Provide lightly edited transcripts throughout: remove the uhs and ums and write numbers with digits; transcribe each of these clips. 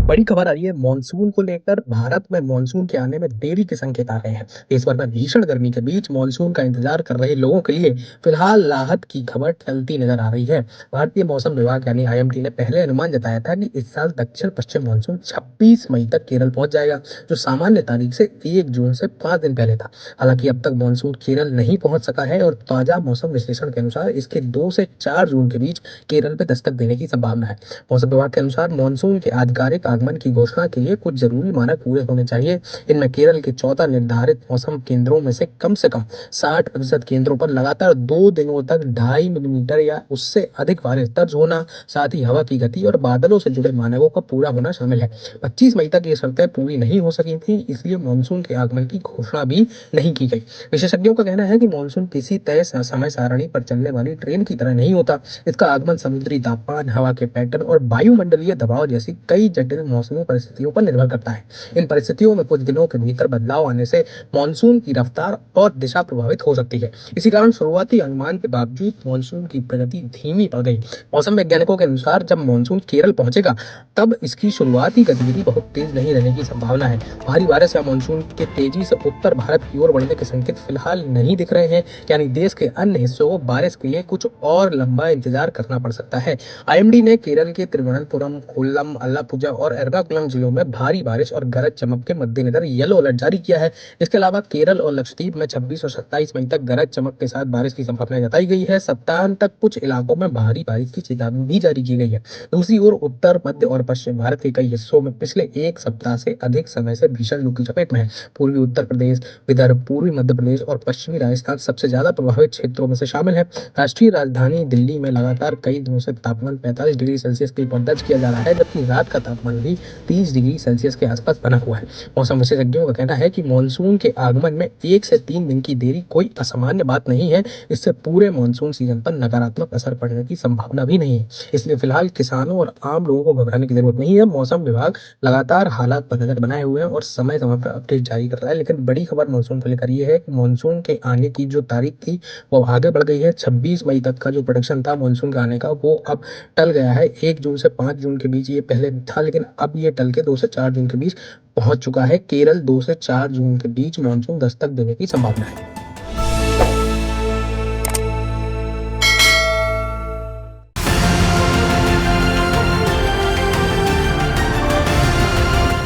बड़ी खबर आ रही है मॉनसून को लेकर। भारत में मॉनसून के आने में देरी के संकेत आ रहे हैं। देश भर में भीषण गर्मी के बीच मॉनसून का इंतजार कर रहे लोगों के लिए फिलहाल राहत की खबर टलती नजर आ रही है। भारतीय मौसम विभाग यानी आईएमडी ने पहले अनुमान जताया था कि इस साल दक्षिण पश्चिम मॉनसून 26 मई तक केरल पहुंच जाएगा, जो सामान्य तारीख से 1 जून से 5 दिन पहले था। हालांकि अब तक मॉनसून केरल नहीं पहुंच सका है और ताजा मौसम विश्लेषण के अनुसार इसके 2 से 4 जून के बीच केरल पे दस्तक देने की संभावना है। मौसम विभाग के अनुसार मॉनसून के आधिकारिक आगमन की घोषणा के लिए कुछ जरूरी मानक पूरे होने चाहिए। इनमें केरल के 14 निर्धारित मौसम केंद्रों में से कम 60% केंद्रों पर लगातार 2 दिनों तक 2.5 मिलीमीटर या उससे अधिक बारिश दर्ज होना, साथ ही हवा की गति और बादलों से जुड़े मानकों का पूरा होना शामिल है। 25 मई तक ये शर्तें पूरी नहीं हो सकी थी, इसलिए मॉनसून के आगमन की घोषणा भी नहीं की गई। विशेषज्ञों का कहना है कि मॉनसून किसी तय समय सारणी पर चलने वाली ट्रेन की तरह नहीं होता। इसका आगमन समुद्री तापमान, हवा के पैटर्न और वायुमंडलीय दबाव जैसी कई जटिल मौसमी परिस्थितियों पर निर्भर करता है। इन परिस्थितियों में कुछ दिनों के भीतर बदलाव आने से मॉनसून की रफ्तार और दिशा प्रभावित हो सकती है। इसी कारण शुरुआती अनुमान के बावजूद मॉनसून की प्रगति धीमी पड़ गई। मौसम वैज्ञानिकों के अनुसार जब मॉनसून केरल पहुंचेगा तब इसकी शुरुआती गतिविधि बहुत तेज नहीं रहने की संभावना है। भारी बारिश या मॉनसून के तेजी से उत्तर भारत की ओर बढ़ने के संकेत फिलहाल नहीं दिख रहे हैं, यानी देश के अन्य हिस्सों को बारिश के लिए कुछ और लंबा इंतजार करना पड़ सकता है। आईएमडी ने केरल के तिरुवनंतपुरम, कोल्लम, अलापुझा और एर्नाकुलम जिलों में भारी बारिश और गरज चमक के मद्देनजर येलो अलर्ट जारी किया है। इसके अलावा केरल और लक्षद्वीप में 26 और 27 मई तक गरज चमक के साथ बारिश की संभावना जताई गई है। सप्ताहांत तक कुछ इलाकों में भारी बारिश की चेतावनी भी जारी की गई है। दूसरी ओर उत्तर, मध्य और पश्चिम भारत के कई हिस्सों में पिछले एक सप्ताह से अधिक समय से भीषण लू की चपेट में है। पूर्वी उत्तर प्रदेश, विदर्भ, पूर्वी मध्य प्रदेश और पश्चिमी राजस्थान सबसे ज्यादा प्रभावित क्षेत्रों में से शामिल है। राष्ट्रीय राजधानी दिल्ली में लगातार कई दिनों से तापमान 45 डिग्री सेल्सियस के ऊपर दर्ज किया जा रहा है, जबकि रात का तापमान भी 30 डिग्री सेल्सियस के आसपास बना हुआ है। मौसम विशेषज्ञों का कहना है कि मॉनसून के आगमन में 1 से 3 दिन की देरी कोई असामान्य बात नहीं है। इससे पूरे मॉनसून सीजन पर नकारात्मक असर पड़ने की संभावना भी नहीं है। इसलिए फिलहाल किसानों और आम लोगों को घबराने की जरूरत नहीं है। मौसम विभाग लगातार हालात पर नजर बनाए हुए हैं और समय समय पर अपडेट जारी कर रहा है। लेकिन बड़ी खबर मॉनसून को लेकर ये है कि मॉनसून के आने की जो तारीख थी वो आगे बढ़ गई है। 26 मई तक का जो प्रोडिक्शन था मॉनसून का आने का वो अब टल गया है। 1 जून से 5 जून के बीच ये पहले था, लेकिन अब ये टल के 2 से 4 जून के बीच पहुंच चुका है। केरल 2 से 4 जून के बीच मॉनसून दस्तक देने की संभावना है।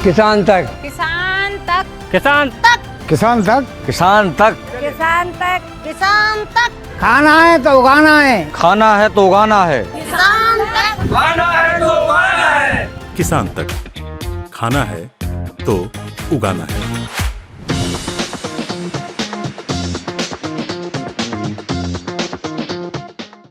किसान तक, किसान तक, किसान तक, किसान तक, किसान तक, किसान तक, किसान तक, खाना है तो उगाना है, खाना है तो उगाना है, किसान तक, खाना है तो उगाना है, किसान तक, खाना है तो उगाना है।